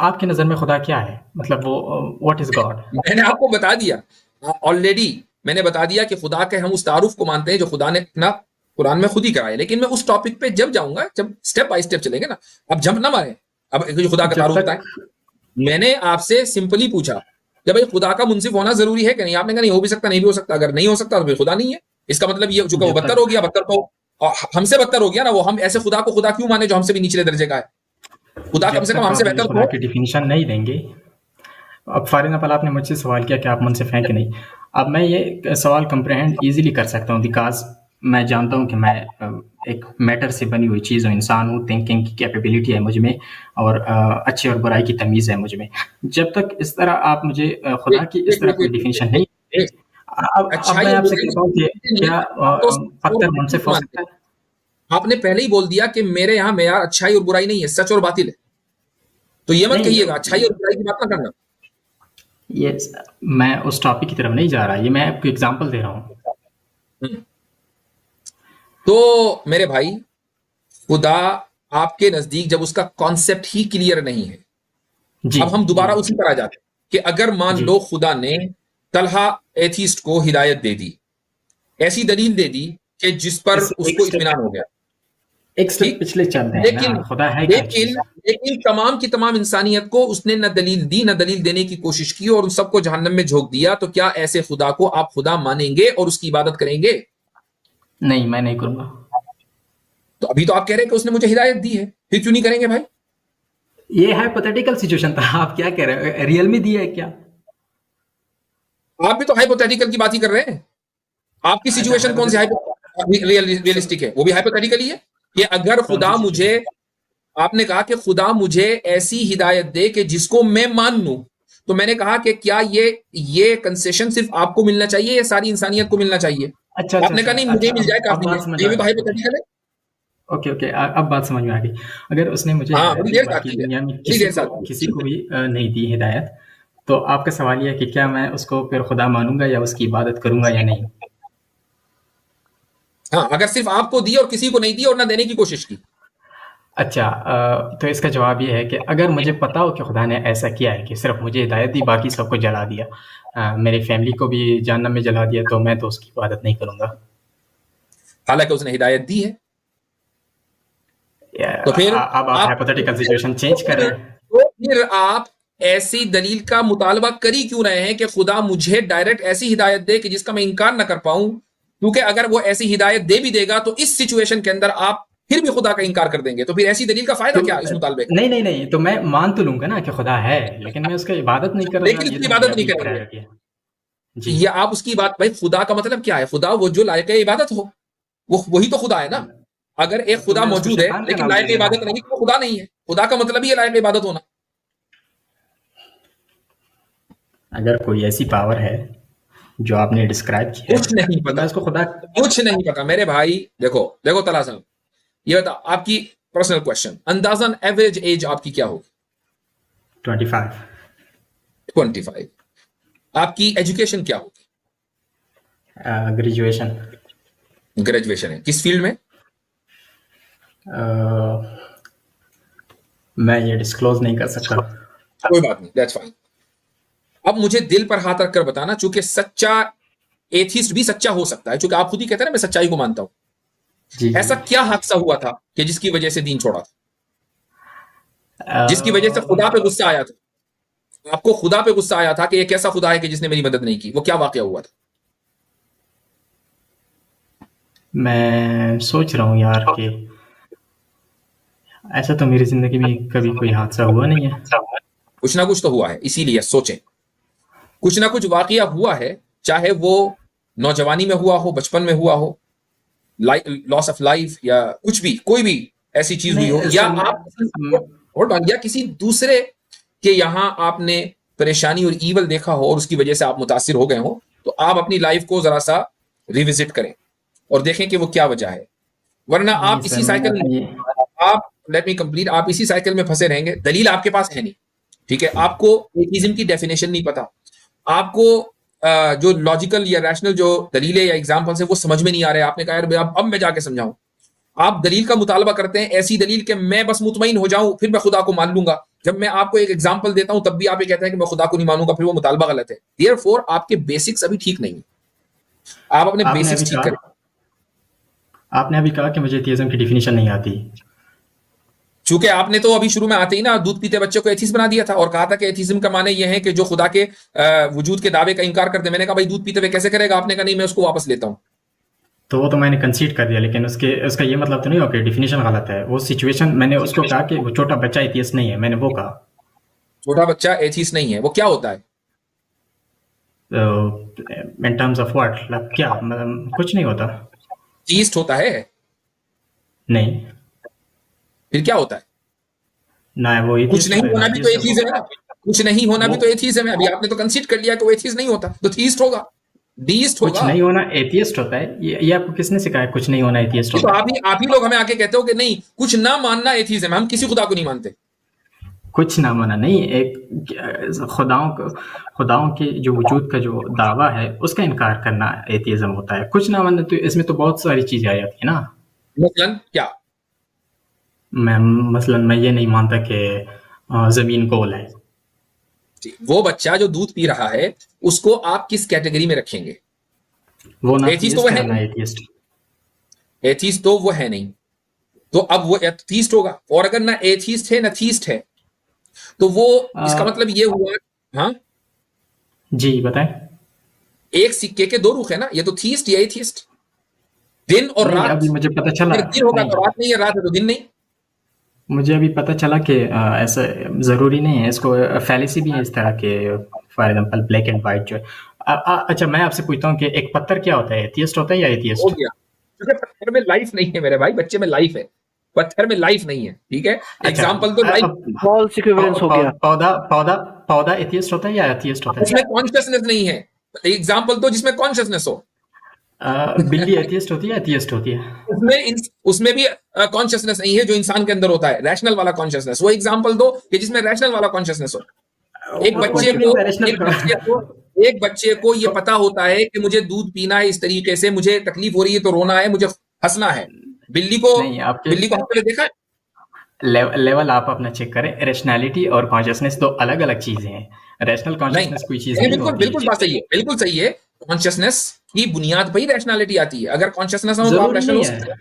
आपकी नज़र में खुदा क्या है? मतलब वो व्हाट इज़ गॉड? मैंने आपको बता दिया ऑलरेडी। मैंने बता दिया कि खुदा के हम उस तारुफ को मानते हैं जो खुदा ने अपना कुरान में खुद ही कराया। लेकिन मैं उस टॉपिक पे जब जाऊंगा, जब स्टेप बाय स्टेप चलेंगे ना, अब जंप ना मारे। अब जो खुदा का जब तारुफ बताएं। तक मैंने आपसे सिंपली पूछा कि भाई खुदा का मुनसिफ होना जरूरी है कि नहीं? आपने कहा नहीं, हो भी सकता, नहीं भी हो सकता। अगर नहीं हो सकता तो फिर खुदा नहीं है। इसका मतलब ये चूंकि वो जब बदतर तक हो गया, बदतर तो और हमसे बदतर हो गया ना वो। हम ऐसे खुदा को खुदा क्यों माने जो हमसे भी निचले दर्जे का है? खुदा कम जब से कम तक हमसे आप मुझे बेहतर तो खुदा हो। की डिफिनीशन नहीं देंगे। अब फॉर एग्जाम्पल आपने मुझसे सवाल किया कि आप मुनसिफ हैं कि नहीं। अब मैं ये सवाल कंप्रहेंड इजीली कर सकता हूँ, बिकॉज मैं जानता हूँ कि मैं एक मैटर से बनी हुई चीज़ हूँ, इंसान हूँ, थिंकिंग की कैपेबिलिटी है मुझ में, और अच्छे और बुराई की तमीज़ है मुझ में। जब तक इस तरह आप मुझे खुदा देख की इस देख तरह देख कोई देख देख डिफिनीशन देख नहीं। देख। अब अच्छाई मैं और आपसे बुराई कहता हूँ कि नहीं, क्या आप तो और पत्थर बात मुनसिफ हो मानते सकता हैं। है? आपने पहले ही बोल दिया कि मेरे यहाँ मेयार अच्छाई और बुराई नहीं है, सच और बातिल है। तो ये मत कहिएगा अच्छाई और नहीं, बुराई की बात ना करना। ये मैं उस टॉपिक की तरफ नहीं जा रहा, ये मैं आपको एग्जांपल दे रहा हूँ। हम्म। तो मेरे भाई, खुदा आपके नजदीक जब उसका कॉन्सेप्ट ही क्लियर नहीं है, जी, अब हम जी, दोबारा उसी पर आ जाते हैं कि अगर मान जी। लो खुदा ने तलहा एथीस्ट को हिदायत दे दी, ऐसी दलील दे दी कि जिस पर इस उसको इत्मीनान हो गया, एक स्टेप ठीक। पिछले चलते हैं ना, लेकिन खुदा है क्या लेकिन चीज़? लेकिन तमाम की तमाम इंसानियत को उसने न दलील दी, न दलील देने की कोशिश की, और उन सबको जहन्नम में झोंक दिया। तो क्या ऐसे खुदा को आप खुदा मानेंगे और उसकी इबादत करेंगे? नहीं, मैं नहीं करूँगा। तो अभी तो आप कह रहे हैं कि उसने मुझे हिदायत दी है, फिर क्यों नहीं करेंगे भाई? ये हाइपोथेटिकल सिचुएशन था, आप क्या कह रहे हो? रियल में दिया है क्या? आप भी तो हाइपोथेटिकल की बात ही कर रहे हैं। आपकी अच्छा, सिचुएशन कौन सी हाइपोथेटिकल। रियलिस्टिक है? वो भी हाइपोथेटिकल ही है कि अगर कौन सी खुदा मुझे, सिचुएशन? आपने कहा कि खुदा मुझे ऐसी हिदायत दे कि जिसको मैं मान लूं। तो मैंने कहा कि क्या ये कंसेशन सिर्फ आपको मिलना चाहिए या सारी इंसानियत को मिलना चाहिए? अच्छा, अच्छा, आपने अच्छा, कहा नहीं, मुझे अच्छा, ही मिल जाए अब काफी है। बात समझ ये आ भी तो गई। ओके, हाइपोथेटिकल है। ओके, ओके, अब बात समझ में आ गई। अगर उसने मुझे हाँ, हिदायत बड़ी दी, देर से बाकी आती है, दुनिया में बड़ी देर से आती किसी को है। भी नहीं दी हिदायत, तो आपका सवाल ये है कि क्या मैं उसको फिर खुदा मानूँगा या उसकी इबादत करूँगा या नहीं? हाँ, अगर सिर्फ आपको दी और किसी को नहीं दी और ना देने की कोशिश की। अच्छा, तो इसका जवाब ये है कि अगर मुझे पता हो कि खुदा ने ऐसा किया है कि सिर्फ मुझे हिदायत दी, बाकी सबको जला दिया, मेरी फैमिली को भी जहन्नम में जला दिया, तो मैं तो उसकी इबादत नहीं करूँगा। हालांकि उसने हिदायत दी है। या, तो फिर अब आप आप हाइपोथेटिकल तो सिचुएशन चेंज कर फिर रहे हैं। तो फिर आप ऐसी दलील का मुतालबा कर ही क्यों रहे हैं कि खुदा मुझे डायरेक्ट ऐसी हिदायत दे कि जिसका मैं इनकार ना कर पाऊं? क्योंकि अगर वो ऐसी हिदायत दे भी देगा तो इस सिचुएशन के अंदर आप फिर भी खुदा का इनकार कर देंगे। तो फिर ऐसी दलील का फायदा तो क्या इस मुतालबे का? नहीं, नहीं, नहीं, तो मैं मान तो लूँगा ना कि खुदा है, लेकिन मैं उसकी इबादत नहीं करूँगा, लेकिन ये उसकी तो मैंने इबादत नहीं अभी करेंगे। प्रायर किया। जी। ये आप उसकी बात, भाई खुदा का मतलब क्या है? खुदा वो जो लायक इबादत हो, वो वही तो खुदा है ना। अगर एक तो खुदा मैं उसको मौजूद है शैतान का लेकिन नाम दे लायक दूँगा। इबादत नहीं, तो वो खुदा नहीं है। खुदा का मतलब ही है लायक इबादत होना। अगर कोई ऐसी पावर है जो आपने डिस्क्राइब किया कुछ है, नहीं तो मैं पता, इसको खुदा कुछ नहीं पता मेरे भाई। देखो देखो तला साहब, ये बता आपकी पर्सनल क्वेश्चन, अंदाजन एवरेज एज आपकी क्या होगी? 25। 25। आपकी एजुकेशन क्या होगी? ग्रेजुएशन। ग्रेजुएशन है, किस फील्ड में? मैं ये डिस्क्लोज नहीं कर सकता। कोई बात नहीं, दैट्स फाइन। अब मुझे दिल पर हाथ रखकर बताना, चूंकि सच्चा एथिस्ट भी सच्चा हो सकता है, चूंकि आप खुद ही कहते हैं ना मैं सच्चाई को मानता हूं, जी जी। ऐसा क्या हादसा हुआ था कि जिसकी वजह से दीन छोड़ा था, जिसकी वजह से खुदा पे गुस्सा आया था? आपको खुदा पे गुस्सा आया था कि ये कैसा खुदा है कि जिसने मेरी मदद नहीं की? वो क्या वाकया हुआ था? मैं सोच रहा हूँ यार कि ऐसा तो मेरी ज़िंदगी में कभी कोई हादसा हुआ नहीं है। कुछ ना कुछ तो हुआ है, इसीलिए सोचें। कुछ ना कुछ वाकया हुआ है, चाहे वो नौजवानी में हुआ हो, बचपन में हुआ हो, लॉस ऑफ लाइफ, या कुछ भी, कोई भी ऐसी चीज हुई नहीं हो, या ऐसा आप होल्ड ऑन, या किसी दूसरे के यहां आपने परेशानी और ईवल देखा हो और उसकी वजह से आप मुतासिर हो गए हो, तो आप अपनी लाइफ को जरा सा रिविजिट करें और देखें कि वो क्या वजह है। वरना नहीं आप सर, इसी मैं साइकिल में, अपनी आप लेट मी कंप्लीट, आप इसी साइकिल में फंसे रहेंगे। दलील आपके पास है नहीं, ठीक है? आपको एथिज्म की डेफिनेशन नहीं पता, आपको जो लॉजिकल या रैशनल जो दलीलें या एग्जाम्पल्स है वो समझ में नहीं आ रहे। आपने कहा यार अब मैं जाके समझाऊं। आप दलील का मुतालबा करते हैं, ऐसी दलील कि मैं बस मुतमईन हो जाऊं, फिर मैं खुदा को मान लूंगा। जब मैं आपको एक एग्जाम्पल देता हूं तब भी आप ये कहते हैं कि मैं खुदा को नहीं मानूंगा, फिर वो मुतालबा गलत है। देयरफॉर आपके बेसिक्स अभी ठीक नहीं है, आप अपने आपने अभी बेसिक्स ठीक करें। कहा आपने अभी कहा कि मुझे एथियज्म की डेफिनेशन नहीं आती। चूंकि आपने तो अभी शुरू में आते ही ना दूध पीते बच्चे को एथिस्ट बना दिया था और कहा था कि एथिज्म का माने ये है कि जो खुदा के वजूद के दावे का इनकार कर दे। मैंने कहा भाई दूध पीते हुए कैसे करेगा? आपने कहा नहीं मैं उसको वापस लेता हूं। तो वो तो मैंने कंसीड कर दिया, लेकिन उसका ये मतलब तो नहीं हो कि डेफिनेशन गलत है। वो सिचुएशन मैंने उसको कहा कि वो छोटा बच्चा एथियस्ट नहीं है, मैंने वो कहा। छोटा बच्चा एथिस्ट नहीं है, वो क्या होता है? इन टर्म्स ऑफ व्हाट, मतलब क्या, मतलब कुछ नहीं होता। थीस्ट होता है? नहीं, फिर क्या होता है? ना वो कुछ एथियस्ट नहीं होता है ना होना भी तो एथियस्ट एथीज है ना, कुछ नहीं होना भी वो तो एथीज है। अभी आपने तो कंसीड कर लिया कि वो एथीज नहीं होता, तो थीस्ट होगा, डीस्ट कुछ होगा। नहीं होना एथियस्ट होता है। ये आपको किसने सिखाया कुछ नहीं होना एथियस्ट ये तो होता है? आप ही लोग हमें आके कहते हो कि नहीं कुछ ना मानना एथीज है, हम किसी खुदा को नहीं मानते। कुछ ना माना नहीं, एक खुदाओं के जो वजूद का जो दावा है उसका इनकार करना एथियज्म होता है। कुछ ना माना तो इसमें तो बहुत सारी चीजें आ जाती है ना। मसलन क्या? मैं मसलन मैं ये नहीं मानता कि जमीन गोल है। वो बच्चा जो दूध पी रहा है उसको आप किस कैटेगरी में रखेंगे? वो ना एथीज तो वो थीस्ट है है ना नहीं, एथियस्ट। एथीज तो वो है नहीं, तो अब वो एथीस्ट होगा। और अगर ना एथीस्ट है ना थीस्ट है, तो वो, इसका मतलब ये हुआ, हाँ, जी बताएं। एक सिक्के के दो रुख है ना, ये तो थीस्ट या एथीस्ट। दिन और नहीं, रात, अभी मुझे पता चला। अगर दिन होगा नहीं, तो रात नहीं है, रात है तो दिन नहीं। मुझे अभी पता चला कि ऐसा ज़रूरी नहीं है। इसको फैलेसी भी है इस तरह के। For example black and white जो है। अच्छा, मैं आपसे पूछता हूँ कि एक पत्थर क्या होता है, एथियस्ट होता है या हो एथियस्ट? गया, क्योंकि पत्थर में लाइफ नहीं है मेरे भाई, बच्चे में लाइफ है, पत्थर में लाइफ नहीं है, ठीक है? अच्छा, एग्जाम्पल तो लाइफ, अब फॉल्स इक्विवेलेंस हो गया। पौधा पौधा पौधा एथियस्ट होता है या एथियस्ट होता है? उसमें कॉन्शियसनेस नहीं है। एग्जाम्पल तो जिसमें कॉन्शियसनेस हो, बिल्ली एथियस्ट होती है, एथियस्ट होती है? उसमें भी कॉन्शियसनेस नहीं है जो इंसान के अंदर होता है, रैशनल वाला कॉन्शियसनेस। वो एग्जाम्पल दो कि जिसमें रैशनल वाला कॉन्शियसनेस हो। एक बच्चे को रैशनल। एक बच्चे को ये पता होता है कि मुझे दूध पीना है इस तरीके से, मुझे तकलीफ हो रही है तो रोना है, मुझे हंसना है। बिल्ली को, नहीं, आपके बिल्ली को हंसते हुए देखा है? लेवल आप अपना चेक करें। रैशनैलिटी और कॉन्शियसनेस दो अलग अलग चीजें हैं। रैशनल नहीं कॉन्शियसनेस कोई चीज नहीं, नहीं बिल्कुल होती। बिल्कुल बात सही है, बिल्कुल सही है। कॉन्शियसनेस की बुनियाद पर ही रैशनैलिटी आती है। अगर कॉन्शियसनेस हो तो आप जरूरी रैशनल हो नहीं सकते हैं। है।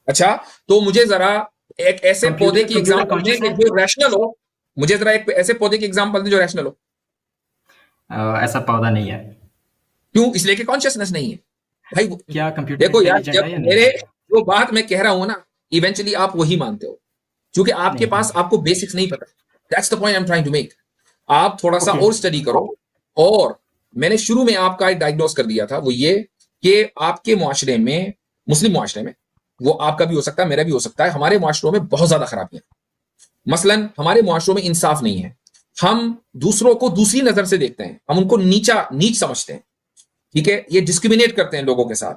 अच्छा, तो मुझे जरा एक ऐसे पौधे कंप्यूटर की कंप्यूटर एग्जांपल दें कॉन्शियस कि है? जो रैशनल हो। मुझे जरा एक ऐसे पौधे की एग्जांपल दें जो रैशनल हो। ऐसा पौधा नहीं है। क्यों? इसलिए कि कॉन्शियसनेस नहीं है भाई। क्या कंप्यूटर देखो यार, इंटेलिजेंट जब है या नहीं मेरे, है? जो बात मैं कह रहा हूं ना, इवेंचुअली आप वही मानते हो, क्योंकि आपके नहीं पास, नहीं। आपको बेसिक्स नहीं पता। That's the point I am trying to make. आप थोड़ा सा ओके। और स्टडी करो। और मैंने शुरू में आपका एक डायग्नोस कर दिया था, वो ये कि आपके मुआशरे में, मुस्लिम मुआशरे में, वो आपका भी हो सकता है, मेरा भी हो सकता है, हमारे मुआशरों में बहुत ज्यादा खराबियां। मसलन हमारे मुआशरों में इंसाफ नहीं है। हम दूसरों को दूसरी नजर से देखते हैं, हम उनको नीच समझते हैं। ठीक है, ये डिस्क्रिमिनेट करते हैं लोगों के साथ।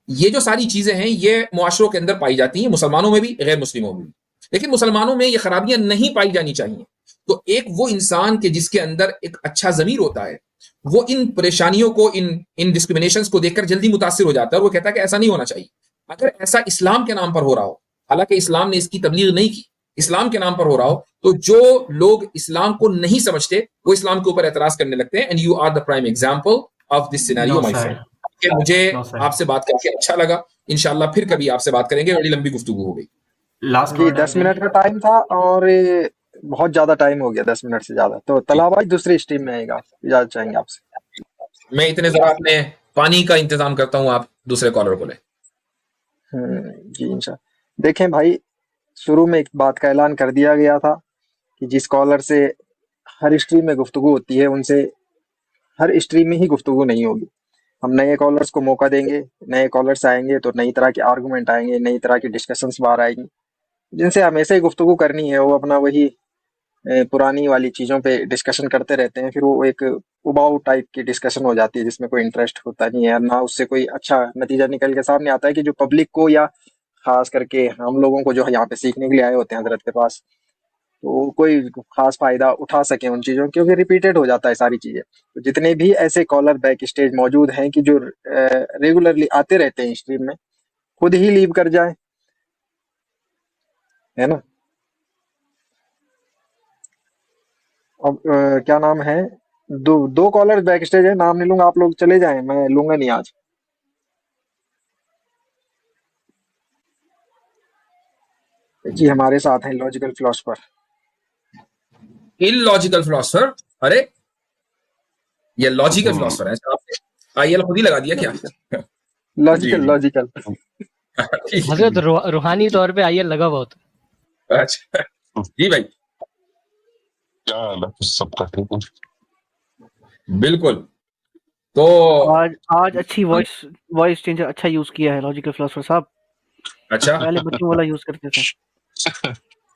ये जो सारी चीजें हैं ये मुआशरों के अंदर पाई जाती हैं, मुसलमानों में भी गैर मुस्लिमों में भी। लेकिन मुसलमानों में ये खराबियां नहीं पाई जानी चाहिए। तो एक वो इंसान के जिसके अंदर एक अच्छा जमीर होता है, वो इन परेशानियों को, इन इन डिस्क्रिमिनेशंस को देखकर जल्दी मुतासिर हो जाता है, और वो कहता है कि ऐसा नहीं होना चाहिए। अगर ऐसा इस्लाम के नाम पर हो रहा हो, हालांकि इस्लाम ने इसकी तबलीग नहीं की, इस्लाम के नाम पर हो रहा हो, तो जो लोग इस्लाम को नहीं समझते वो इस्लाम के ऊपर एतराज करने लगते हैं। And you are the prime example of this no scenario my sir, friend. मुझे नो सर। आपसे बात करके अच्छा लगा। इंशाल्लाह फिर कभी आपसे बात करेंगे, बड़ी लंबी गुफ्तगू हो गई। लास्ट जी वर्ड 10 आप मिनट देंगे? का टाइम था और ये बहुत ज्यादा टाइम हो गया, 10 मिनट से ज्यादा। तो जी, तला भाई दूसरी स्ट्रीम में आएगा, इजाजत चाहेंगे आपसे। मैं इतने जरा अपने पानी का इंतजाम करता हूँ, आप दूसरे कॉलर को लें। जी इंशाल्लाह। देखें भाई, शुरू में एक बात का ऐलान कर दिया गया था कि जिस कॉलर से हर स्ट्रीम में गुफ्तगू होती है उनसे हर स्ट्रीम में ही गुफ्तगू नहीं होगी। हम नए कॉलर्स को मौका देंगे, नए कॉलर्स आएंगे तो नई तरह के आर्गूमेंट आएंगे, नई तरह की डिस्कशंस बाहर आएंगी। जिनसे हमेशा ही गुफ्तगू करनी है वो अपना वही पुरानी वाली चीज़ों पे डिस्कशन करते रहते हैं। फिर वो एक उबाऊ टाइप की डिस्कशन हो जाती है जिसमें कोई इंटरेस्ट होता नहीं है, और ना उससे कोई अच्छा नतीजा निकल के सामने आता है कि जो पब्लिक को या खास करके हम लोगों को जो यहाँ पे सीखने के लिए आए होते हैं हजरत के पास, तो कोई खास फायदा उठा सके उन चीज़ों, क्योंकि रिपीटेड हो जाता है सारी चीज़ें। तो जितने भी ऐसे कॉलर बैक स्टेज मौजूद हैं कि जो रेगुलरली आते रहते हैं स्ट्रीम में, खुद ही लीव कर जाए, है ना। अब क्या नाम है, दो कॉलर्स बैक स्टेज है, नाम नहीं लूंगा, आप लोग चले जाएं, मैं लूंगा नहीं आज। जी हमारे साथ हैं लॉजिकल फिलोसफर। Illogical philosopher? अरे, ये लॉजिकल फिलोसफर है? आपने आईएल खुद ही लगा दिया क्या? लॉजिकल जी लॉजिकल जी। लॉजिकल। ठीक है, हजरत ठीक रूहानी तौर पे आईएल लगा बहुत। है। अच्छा जी भाई, क्या हाल है सबका? ठीक है। बिल्कुल। तो आज आज अच्छी वॉइस वॉइस चेंजर अच्छा यूज किया है लॉजिकल फिलोसफर साहब। अच्छा, पहले बच्चों वाला यूज करते थे।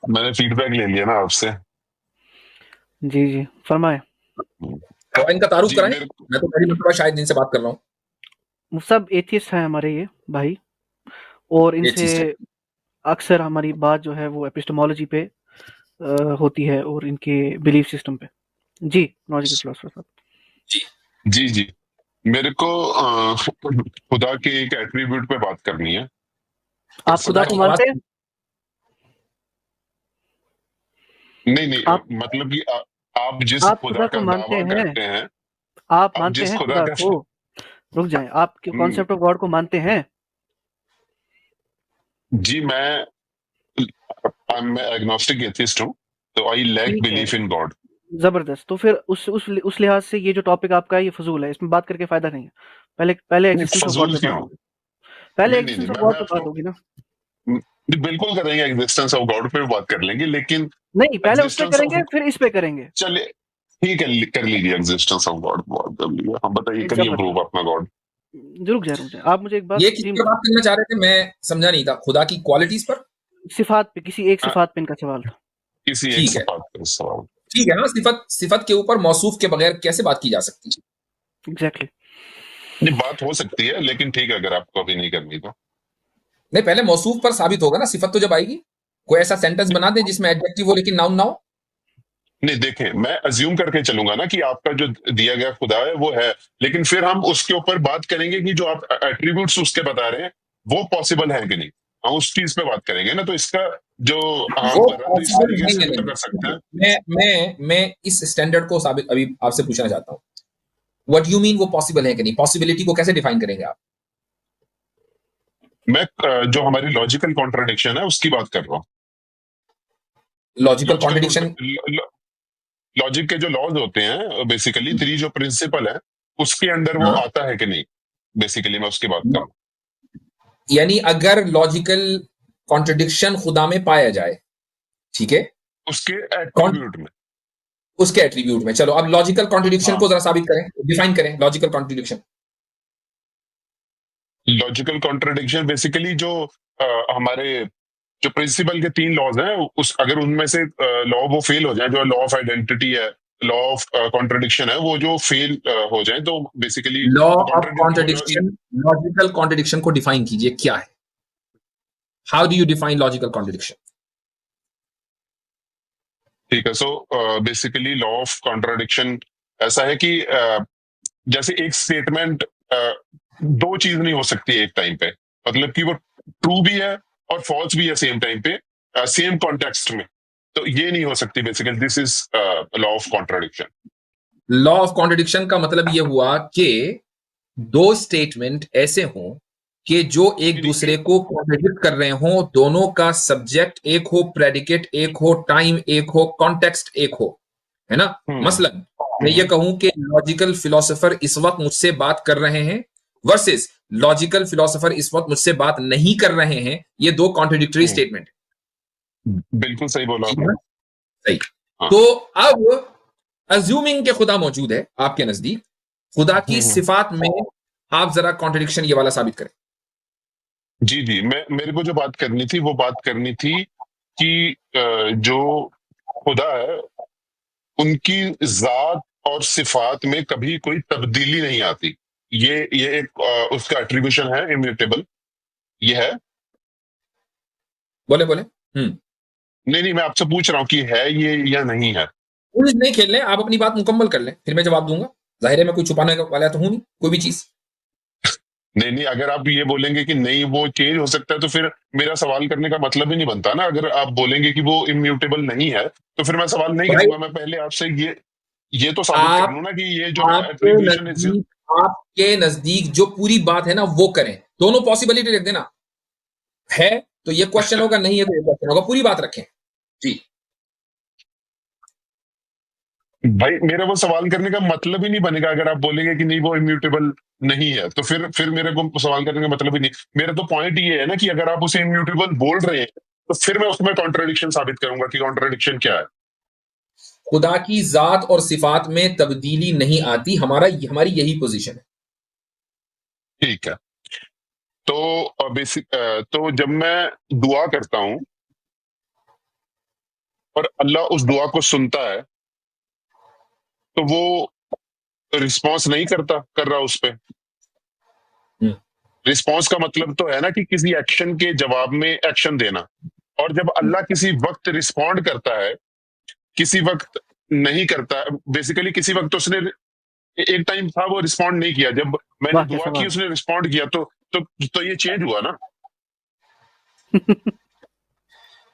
मैंने फीडबैक ले लिया ना आपसे। जी जी फरमाए। तो इनका तारुफ जी कराएं। मेरे मैं तो पहली मरतबा शायद इनसे बात कर रहा हूँ। सब एथियस्ट हैं हमारे ये भाई, और ये इनसे चीज है। अक्सर हमारी बात जो है वो एपिस्टेमोलॉजी पे होती है और इनके बिलीफ सिस्टम पे। जी लॉजिकल फिलोसफर साहब। जी जी मेरे को खुदा के एक एट्रीब्यूट पे बात करनी है। कर आप खुदा सकता को हूँ? मानते हैं? नहीं नहीं, आप मतलब कि आप जिस आप खुदा खुदा का को मानते दावा हैं? करते हैं, आप आप मानते जिस हैं खुदा खुदा का को? रुक जाएं, आप कॉन्सेप्ट ऑफ गॉड को मानते हैं? जी मैं एग्नोस्टिक एथिस्ट हूँ, तो आई लैक ठीक है, बिलीफ इन गॉड। जबरदस्त। तो फिर उस लिहाज से ये जो टॉपिक आपका है ये फजूल है, इसमें बात करके फायदा नहीं है। पहले पहले एग्जिस्टेंस ऑफ गॉड फजूल पे बात क्यों? होगी। पहले नहीं नहीं नहीं, एग्जिस्टेंस ऑफ मैं गॉड पे बात आपको होगी ना। बिल्कुल करेंगे, एग्जिस्टेंस ऑफ गॉड पे बात कर लेंगे, लेकिन नहीं, पहले उस पे एग्जिस्टेंस ऑफ, करेंगे फिर इस पे करेंगे। चलिए ठीक है, कर लीजिए एग्जिस्टेंस ऑफ गॉड बात कर लीजिए। हम बताइए, करिए जबरदस्त। प्रूव अपना गॉड। रुक जाए, आप मुझे एक बात ये किस जी पर बात करना चाह रहे थे? मैं समझा नहीं था। खुदा की क्वालिटीज पर? सिफात पे, किसी एक सिफात पे इनका सवाल था। किसी एक ठीक है, सिफात पर सवाल। ठीक है ना। सिफत सिफत के ऊपर मौसूफ के बगैर कैसे बात की जा सकती है? एग्जैक्टली। ये बात हो सकती है, लेकिन ठीक है, अगर आपको अभी नहीं करनी तो। नहीं, पहले मौसूफ पर साबित होगा ना, सिफत तो जब आएगी। कोई ऐसा सेंटेंस बना दे जिसमें एडजेक्टिव हो लेकिन नाउन ना हो। नहीं देखें, मैं अज्यूम करके चलूंगा ना कि आपका जो दिया गया खुदा है वो है, लेकिन फिर हम उसके ऊपर बात करेंगे कि जो आप एट्रीब्यूट्स उसके बता रहे हैं वो पॉसिबल है कि नहीं। हम उस चीज पे बात करेंगे ना, तो इसका जो वो हम रद्द इस पॉसिबल तरीके नहीं से है। भी तो कर सकते हैं। मैं इस स्टैंडर्ड को साबित अभी आपसे पूछना चाहता हूँ। व्हाट यू मीन वो पॉसिबल है कि नहीं? पॉसिबिलिटी को कैसे डिफाइन करेंगे आप? मैं जो हमारी लॉजिकल कॉन्ट्राडिक्शन है उसकी बात कर रहा हूँ। Logical contradiction? लॉजिक के जो लॉज होते हैं, बेसिकली 3 जो प्रिंसिपल है उसके अंडर वो हाँ, आता है कि नहीं, बेसिकली मैं उसकी बात कर रहा हूँ। यानी अगर लॉजिकल कॉन्ट्रडिक्शन खुदा में पाया जाए, ठीक है, उसके एट्रीब्यूट में। उसके एट्रीब्यूट में। चलो अब लॉजिकल कॉन्ट्रडिक्शन हाँ, को जरा साबित करें, डिफाइन करें logical contradiction. Logical contradiction basically जो हमारे जो प्रिंसिपल के 3 लॉज हैं, उस अगर उनमें से लॉ वो फेल हो जाए, जो लॉ ऑफ आइडेंटिटी है, लॉ ऑफ कॉन्ट्रडिक्शन है वो जो फेल हो जाए, तो बेसिकली लॉ ऑफ कॉन्ट्रडिक्ट होना। कॉन्ट्रडिक्शन, लॉजिकल कॉन्ट्रडिक्शन को डिफाइन कीजिए, क्या है? How do you define logical contradiction? ठीक है, so basically law of contradiction ऐसा है कि जैसे एक स्टेटमेंट दो चीज नहीं हो सकती एक टाइम पे, मतलब कि वो ट्रू भी है और फॉल्स भी है सेम टाइम पे, सेम कॉन्टेक्स्ट में, तो ये नहीं हो सकती। Basically this is law of contradiction. Law of contradiction का मतलब यह हुआ कि दो स्टेटमेंट ऐसे हों कि जो एक दूसरे को कॉन्ट्रडिक्ट कर रहे हों, दोनों का सब्जेक्ट एक हो, प्रेडिकेट एक हो, टाइम एक हो, कॉन्टेक्स्ट एक हो, है ना? मसलन मैं ये कहूं कि लॉजिकल फिलोसोफर इस वक्त मुझसे बात कर रहे हैं वर्सेस लॉजिकल फिलोसोफर इस वक्त मुझसे बात नहीं कर रहे हैं, ये दो कॉन्ट्रडिक्टरी स्टेटमेंट है। बिल्कुल सही बोला आपने। सही। हाँ। तो अब अज्यूमिंग के खुदा मौजूद है आपके नजदीक, खुदा की सिफात में आप जरा कॉन्ट्रडिक्शन ये वाला साबित करें। जी जी, मेरे को जो बात करनी थी वो बात करनी थी कि जो खुदा है उनकी जात और सिफात में कभी कोई तब्दीली नहीं आती। ये एक उसका एट्रीब्यूशन है, इम्यूटेबल ये है। बोले बोले। नहीं, मैं आपसे पूछ रहा हूँ कि है ये या नहीं है। कुछ नहीं खेल लें, आप अपनी बात मुकम्मल कर लें, फिर मैं जवाब दूंगा। जाहिर है मैं कोई छुपाने वाला तो हूं नहीं कोई भी चीज। नहीं, अगर आप ये बोलेंगे कि नहीं वो चेंज हो सकता है तो फिर मेरा सवाल करने का मतलब ही नहीं बनता ना। अगर आप बोलेंगे कि वो इम्यूटेबल नहीं है तो फिर मैं सवाल नहीं करूंगा। मैं पहले आपसे ये तो साबित कर लूं ना कि ये जो एट्रीब्यूशन है। आपके नजदीक जो पूरी बात है ना वो करें, दोनों पॉसिबिलिटी रख देना। है तो ये क्वेश्चन होगा, नहीं है तो ये क्वेश्चन होगा, पूरी बात रखें जी। भाई मेरा वो सवाल करने का मतलब ही नहीं बनेगा अगर आप बोलेंगे कि नहीं वो इम्यूटेबल नहीं है, तो फिर मेरे को सवाल करने का मतलब ही नहीं। मेरा तो पॉइंट ये है ना कि अगर आप उसे इम्यूटेबल बोल रहे हैं तो फिर मैं उसमें कॉन्ट्रडिक्शन साबित करूंगा कि कॉन्ट्रडिक्शन क्या है। खुदा की जात और सिफात में तब्दीली नहीं आती, हमारी यही पोजीशन है। ठीक है, तो तो जब मैं दुआ करता हूं और अल्लाह उस दुआ को सुनता है तो वो रिस्पॉन्स नहीं कर रहा उस पे। रिस्पॉन्स का मतलब तो है ना कि किसी एक्शन के जवाब में एक्शन देना। और जब अल्लाह किसी वक्त रिस्पॉन्ड करता है, किसी वक्त नहीं करता, बेसिकली किसी वक्त उसने एक टाइम था वो रिस्पॉन्ड नहीं किया, जब मैंने दुआ की उसने रिस्पॉन्ड किया, तो ये चेंज हुआ ना।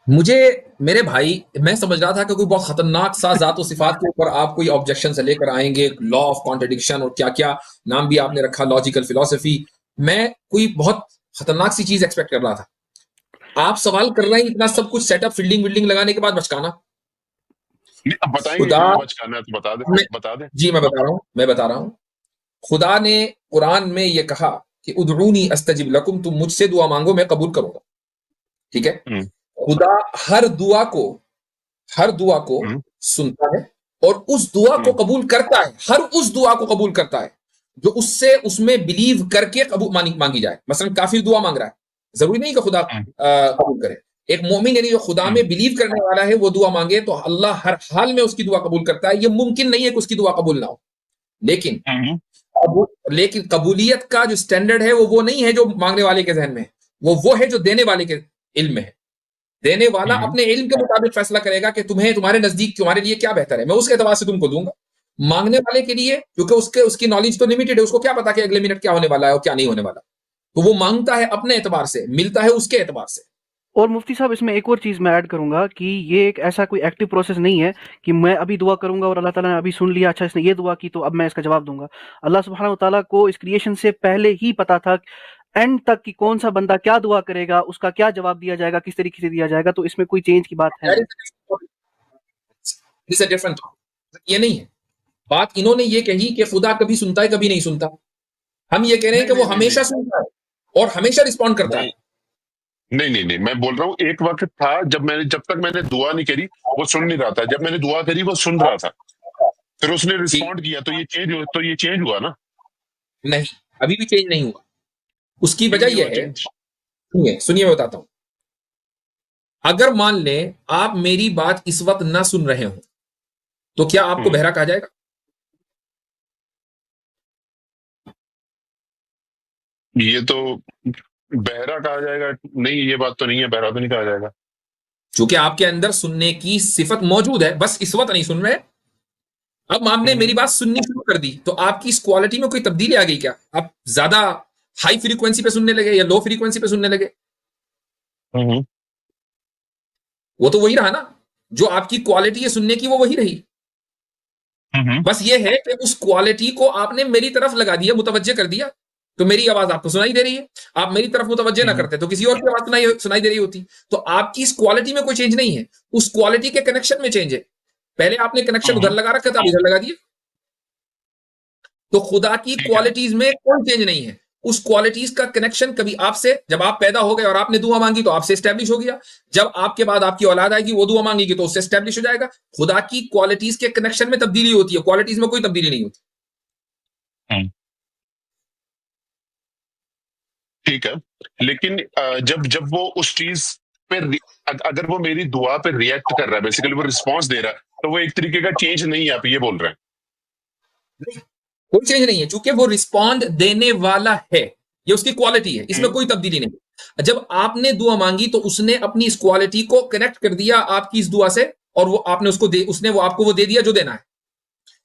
मुझे मेरे भाई, मैं समझ रहा था कि कोई बहुत खतरनाक सा जात और सिफात के ऊपर आप कोई ऑब्जेक्शन से लेकर आएंगे, लॉ ऑफ कॉन्ट्रडिक्शन और क्या क्या नाम भी आपने रखा, लॉजिकल फिलोसफी। मैं कोई बहुत खतरनाक सी चीज एक्सपेक्ट कर रहा था। आप सवाल कर रहे हैं इतना सब कुछ सेटअप फील्डिंग विल्डिंग लगाने के बाद बचकाना। अब बताएंगे खुदा बचकाना है तो बता दे। जी मैं बता रहा हूं। खुदा ने कुरान में यह कहा कि उदऊनी अस्तजिब लकुम, तुम मुझसे दुआ मांगो मैं कबूल करूंगा। ठीक है, खुदा हर दुआ को सुनता है और उस दुआ को कबूल करता है। हर उस दुआ को कबूल करता है जो उससे उसमें बिलीव करके कबूल मांगी जाए। मसलन काफिर दुआ मांग रहा है, जरूरी नहीं कि खुदा कबूल करे। एक मोमिन यानी जो खुदा में बिलीव करने वाला है वो दुआ मांगे तो अल्लाह हर हाल में उसकी दुआ कबूल करता है। ये मुमकिन नहीं है कि उसकी दुआ कबूल ना हो। लेकिन कबूलियत का जो स्टैंडर्ड है वो नहीं है जो मांगने वाले के जहन में है, वो है जो देने वाले के इल्म में है। देने वाला अपने इल्म के मुताबिक फैसला करेगा कि तुम्हारे नजदीक तुम्हारे लिए क्या बेहतर है, मैं उसके एतबार से तुमको दूंगा। मांगने वाले के लिए, क्योंकि उसकी नॉलेज तो लिमिटेड है, उसको क्या पता कि अगले मिनट क्या होने वाला है और क्या नहीं होने वाला, तो वो मांगता है अपने एतबार से, मिलता है उसके एतबार से। और मुफ्ती साहब इसमें एक और चीज़ मैं ऐड करूंगा कि ये एक ऐसा कोई एक्टिव प्रोसेस नहीं है कि मैं अभी दुआ करूंगा और अल्लाह ताला ने अभी सुन लिया, अच्छा इसने ये दुआ की तो अब मैं इसका जवाब दूंगा। अल्लाह सुब्हानहू व तआला को इस क्रिएशन से पहले ही पता था एंड तक कि कौन सा बंदा क्या दुआ करेगा, उसका क्या जवाब दिया जाएगा, किस तरीके से दिया जाएगा। तो इसमें कोई चेंज की बात है डिफरेंट, ये नहीं है बात। इन्होंने ये कही कि खुदा कभी सुनता है कभी नहीं सुनता। हम ये कह रहे हैं कि वो हमेशा सुनता है और हमेशा रिस्पॉन्ड करता है। नहीं, मैं बोल रहा हूँ एक वक्त था जब तक मैंने दुआ नहीं करी वो सुन नहीं रहा था, जब मैंने दुआ करी वो सुन रहा था, फिर उसने रिस्पॉन्ड किया तो ये चेंज हुआ ना। नहीं, अभी भी चेंज नहीं हुआ। उसकी वजह यह है, सुनिए मैं बताता हूं। अगर मान लें आप मेरी बात इस वक्त ना सुन रहे हो तो क्या आपको बहरा कहा जाएगा? ये तो बहरा कहा जाएगा नहीं, ये बात तो नहीं है, बहरा तो नहीं कहा जाएगा। क्योंकि आपके अंदर सुनने की सिफत मौजूद है, बस इस वक्त नहीं सुन रहे। अब आपने मेरी बात सुननी शुरू कर दी तो आपकी इस क्वालिटी में कोई तब्दीली आ गई क्या? आप ज्यादा हाई फ्रीक्वेंसी पे सुनने लगे या लो फ्रीक्वेंसी पे सुनने लगे? वो तो वही रहा ना, जो आपकी क्वालिटी है सुनने की वो वही रही। बस ये है कि उस क्वालिटी को आपने मेरी तरफ लगा दिया, मुतवज्जे कर दिया, तो मेरी आवाज आपको सुनाई दे रही है। आप मेरी तरफ मुतवज्जे ना करते तो किसी और की आवाज सुनाई दे रही होती। तो आपकी इस क्वालिटी में कोई चेंज नहीं है, उस क्वालिटी के कनेक्शन में चेंज है। पहले आपने कनेक्शन उधर लगा रखा था, इधर लगा दिया। तो खुदा की क्वालिटीज में कोई चेंज नहीं है। उस क्वालिटीज का कनेक्शन कभी आपसे, जब आप पैदा हो गए और आपने दुआ मांगी तो आपसे एस्टेब्लिश हो गया, जब आपके बाद आपकी औलाद आएगी वो दुआ मांगेगी तो उससे एस्टेब्लिश हो जाएगा। खुदा की क्वालिटीज के कनेक्शन में तब्दीली होती है, क्वालिटीज में कोई तब्दीली नहीं होती। ठीक है, लेकिन जब वो उस चीज पे अगर वो मेरी दुआ पे रिएक्ट कर रहा है, बेसिकली वो रिस्पॉन्स दे रहा है, तो वो एक तरीके का चेंज नहीं है, आप ये बोल रहे हैं? कोई चेंज नहीं है, क्योंकि वो रिस्पॉन्ड देने वाला है, ये उसकी क्वालिटी है, इसमें कोई तब्दीली नहीं। जब आपने दुआ मांगी तो उसने अपनी इस क्वालिटी को कनेक्ट कर दिया आपकी इस दुआ से, और वो आपने उसको उसने वो आपको वो दे दिया जो देना है।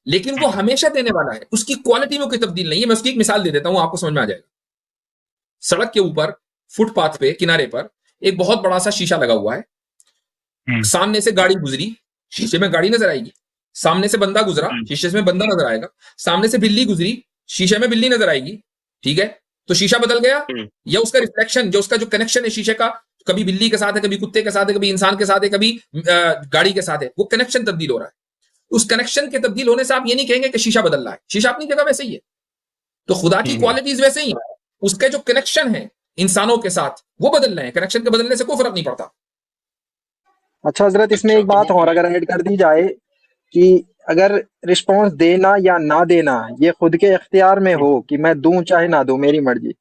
लेकिन वो हमेशा देने वाला है, उसकी क्वालिटी में कोई तब्दील नहीं है। मैं उसकी एक मिसाल दे देता हूं, आपको समझ में आ जाएगा। सड़क के ऊपर फुटपाथ पे किनारे पर एक बहुत बड़ा सा शीशा लगा हुआ है। सामने से गाड़ी गुजरी, शीशे में गाड़ी नजर आएगी। सामने से बंदा गुजरा, शीशे में बंदा नजर आएगा। सामने से बिल्ली गुजरी, शीशे में बिल्ली नजर आएगी। ठीक है, तो शीशा बदल गया या उसका रिफ्लेक्शन, जो उसका जो कनेक्शन है शीशे का, कभी बिल्ली के साथ है, कभी कुत्ते के साथ है, कभी इंसान के साथ है, कभी गाड़ी के साथ है, वो कनेक्शन तब्दील हो रहा है। उस कनेक्शन के तब्दील होने से आप ये नहीं कहेंगे कि शीशा बदल रहा है, शीशा अपनी जगह वैसे ही है। तो खुदा की क्वालिटीज वैसे ही है, उसके जो कनेक्शन है इंसानों के साथ वो बदल रहे हैं, कनेक्शन के बदलने से कोई फर्क नहीं पड़ता। अच्छा हजरत, इसमें एक बात और अगर ऐड कर दी जाए कि अगर रिस्पॉन्स देना या ना देना ये खुद के इख्तियार में हो कि मैं दूं चाहे ना दूं, मेरी मर्जी,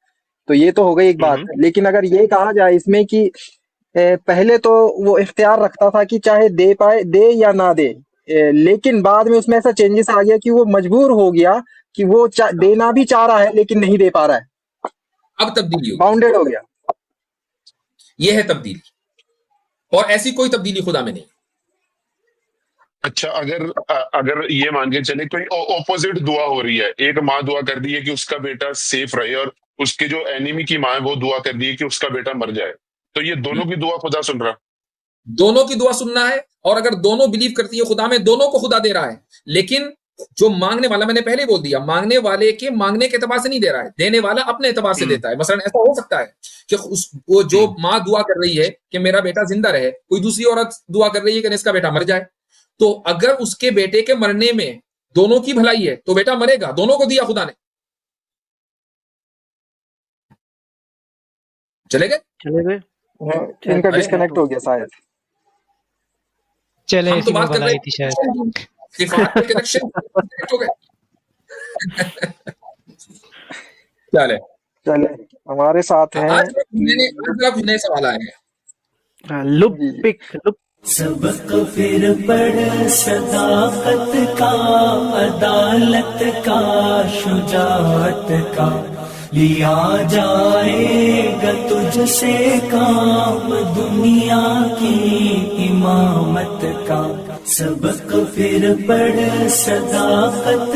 तो ये तो हो गई एक बात। लेकिन अगर ये कहा जाए इसमें कि पहले तो वो इख्तियार रखता था कि चाहे दे पाए, दे या ना दे, लेकिन बाद में उसमें ऐसा चेंजेस आ गया कि वो मजबूर हो गया कि वो देना भी चाह रहा है लेकिन नहीं दे पा रहा है। अब तब्दीली बाउंडेड हो गया। यह है तब्दीली, और ऐसी कोई तब्दीली खुदा में नहीं। अच्छा, अगर ये मान के चले कोई ऑपोजिट दुआ हो रही है, एक माँ दुआ कर दी है कि उसका बेटा सेफ रहे, और उसके जो एनिमी की माँ है वो दुआ कर दी है कि उसका बेटा मर जाए, तो ये दोनों की दुआ खुदा सुन रहा? दोनों की दुआ सुनना है, और अगर दोनों बिलीव करती है खुदा में, दोनों को खुदा दे रहा है। लेकिन जो मांगने वाला, मैंने पहले बोल दिया, मांगने वाले के मांगने के एतबार से नहीं दे रहा है, देने वाला अपने एतबार से देता है। मसलन ऐसा हो सकता है कि वो जो माँ दुआ कर रही है कि मेरा बेटा जिंदा रहे, कोई दूसरी औरत दुआ कर रही है कि इसका बेटा मर जाए। तो अगर उसके बेटे के मरने में दोनों की भलाई है तो बेटा मरेगा, दोनों को दिया खुदा ने। चले गए इनका डिस्कनेक्ट हो गया शायद। चले, हम तो बात कर रहे थी शायद सिफात के कनेक्शन हो गए। चले हमारे साथ हैं। आज नए सवाल आए हैं। लुप सबक फिर पढ़ सदाकत का, अदालत का, शुजाअत का, लिया जाएगा तुझसे काम दुनिया की इमामत का। सबक फिर पढ़ सदाकत